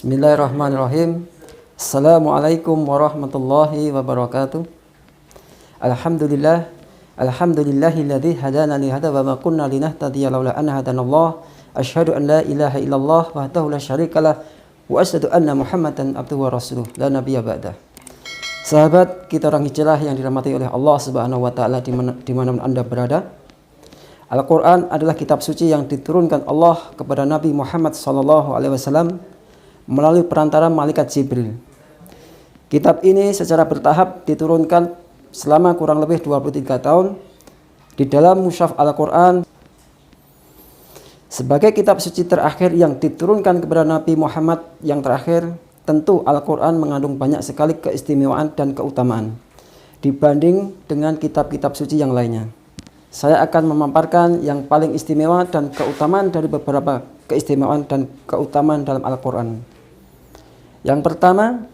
Bismillahirrahmanirrahim. Assalamualaikum warahmatullahi wabarakatuh. Alhamdulillahilladzi hadana li hadza wa ma kunna linahtadiya laula an hadanallah. Asyhadu an la ilaha illallah wahdahu la syarikalah wa asyhadu anna Muhammadan abduhu wa rasuluh la nabiyya ba'dah. Sahabat kita orang hijrah yang dirahmati oleh Allah Subhanahu wa taala di mana Anda berada. Al-Qur'an adalah kitab suci yang diturunkan Allah kepada Nabi Muhammad sallallahu alaihi wasallam melalui perantara malaikat Jibril. Kitab ini secara bertahap diturunkan selama kurang lebih 23 tahun di dalam mushaf Al-Quran. Sebagai kitab suci terakhir yang diturunkan kepada Nabi Muhammad yang terakhir, tentu Al-Quran mengandung banyak sekali keistimewaan dan keutamaan dibanding dengan kitab-kitab suci yang lainnya. Saya akan memaparkan yang paling istimewa dan keutamaan dari beberapa keistimewaan dan keutamaan dalam Al-Quran. Yang pertama,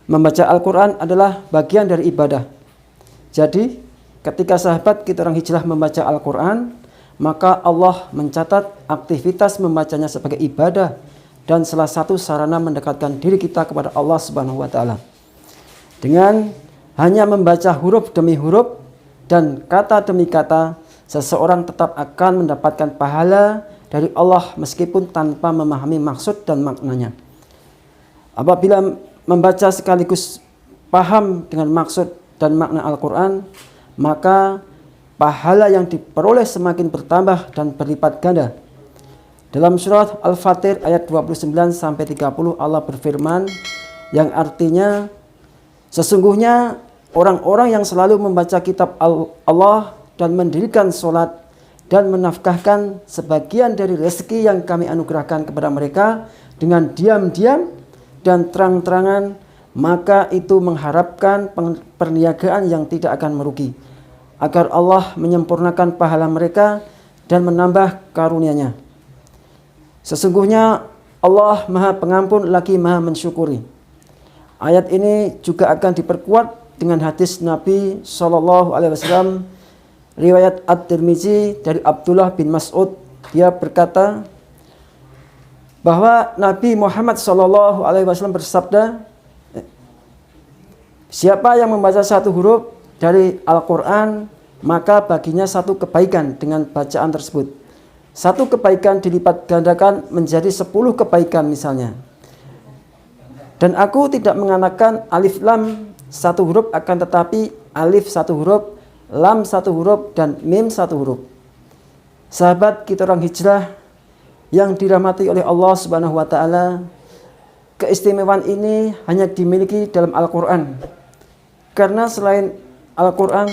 membaca Al-Quran adalah bagian dari ibadah. Jadi, ketika sahabat kita orang hijrah membaca Al-Quran, maka Allah mencatat aktivitas membacanya sebagai ibadah dan salah satu sarana mendekatkan diri kita kepada Allah Subhanahu wa taala. Dengan hanya membaca huruf demi huruf dan kata demi kata, seseorang tetap akan mendapatkan pahala dari Allah meskipun tanpa memahami maksud dan maknanya. Apabila membaca sekaligus paham dengan maksud dan makna Al-Quran, maka pahala yang diperoleh semakin bertambah dan berlipat ganda. Dalam surat Al-Fatir ayat 29-30 Allah berfirman yang artinya, sesungguhnya orang-orang yang selalu membaca kitab Allah dan mendirikan sholat dan menafkahkan sebagian dari rezeki yang kami anugerahkan kepada mereka dengan diam-diam dan terang-terangan, maka itu mengharapkan perniagaan yang tidak akan merugi, agar Allah menyempurnakan pahala mereka dan menambah karunia-Nya. Sesungguhnya Allah Maha Pengampun lagi Maha Mensyukuri. Ayat ini juga akan diperkuat dengan hadis Nabi Shallallahu Alaihi Wasallam riwayat At-Tirmizi dari Abdullah bin Mas'ud. Dia berkata bahwa Nabi Muhammad Shallallahu Alaihi Wasallam bersabda, siapa yang membaca satu huruf dari Al-Quran, maka baginya satu kebaikan dengan bacaan tersebut. Satu kebaikan dilipat gandakan menjadi 10 kebaikan misalnya. Dan aku tidak mengatakan alif lam satu huruf, akan tetapi alif satu huruf, lam satu huruf, dan mim satu huruf. Sahabat kita orang hijrah yang dirahmati oleh Allah Subhanahu wa taala, keistimewaan ini hanya dimiliki dalam Al-Quran. Karena selain Al-Quran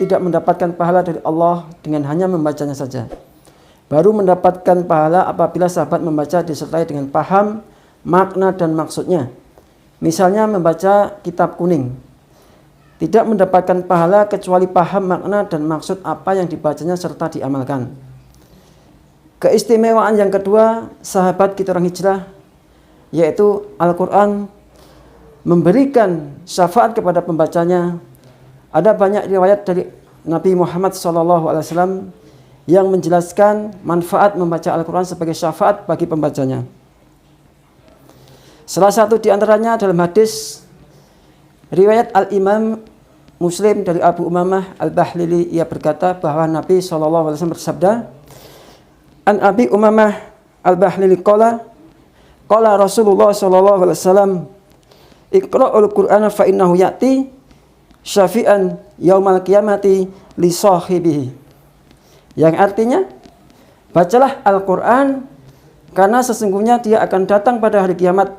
tidak mendapatkan pahala dari Allah dengan hanya membacanya saja. Baru mendapatkan pahala apabila sahabat membaca disertai dengan paham makna dan maksudnya. Misalnya membaca kitab kuning, tidak mendapatkan pahala kecuali paham makna dan maksud apa yang dibacanya serta diamalkan. Keistimewaan yang kedua sahabat kita orang hijrah, yaitu Al-Quran memberikan syafaat kepada pembacanya. Ada banyak riwayat dari Nabi Muhammad SAW yang menjelaskan manfaat membaca Al-Quran sebagai syafaat bagi pembacanya. Salah satu di antaranya dalam hadis riwayat Al-Imam Muslim dari Abu Umamah Al-Bahlili, ia berkata bahwa Nabi SAW bersabda, An Abi Umamah Al-Bahlili qala Rasulullah sallallahu alaihi wasallam, Iqra'ul Qur'ana fa innahu ya'ti syafi'an yaumal qiyamati li sahibihi. Yang artinya, bacalah Al-Quran karena sesungguhnya dia akan datang pada hari kiamat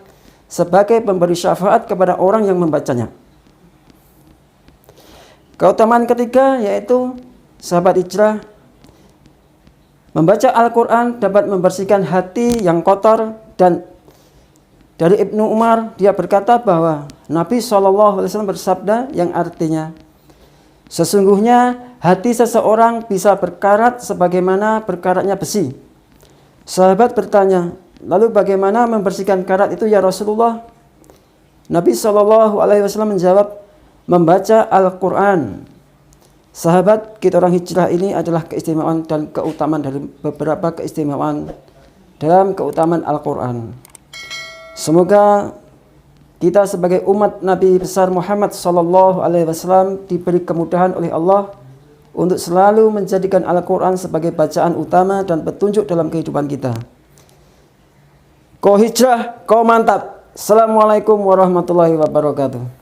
sebagai pemberi syafaat kepada orang yang membacanya. Keutamaan ketiga yaitu sahabat hijrah, membaca Al-Quran dapat membersihkan hati yang kotor. Dan dari Ibnu Umar, dia berkata bahwa Nabi SAW bersabda yang artinya, sesungguhnya hati seseorang bisa berkarat sebagaimana berkaratnya besi. Sahabat bertanya, lalu bagaimana membersihkan karat itu ya Rasulullah? Nabi SAW menjawab, membaca Al-Quran. Sahabat kita orang hijrah ini adalah keistimewaan dan keutamaan dari beberapa keistimewaan dalam keutamaan Al-Quran. Semoga kita sebagai umat Nabi besar Muhammad sallallahu alaihi wasallam diberi kemudahan oleh Allah untuk selalu menjadikan Al-Quran sebagai bacaan utama dan petunjuk dalam kehidupan kita. Kau hijrah, kau mantap. Assalamualaikum warahmatullahi wabarakatuh.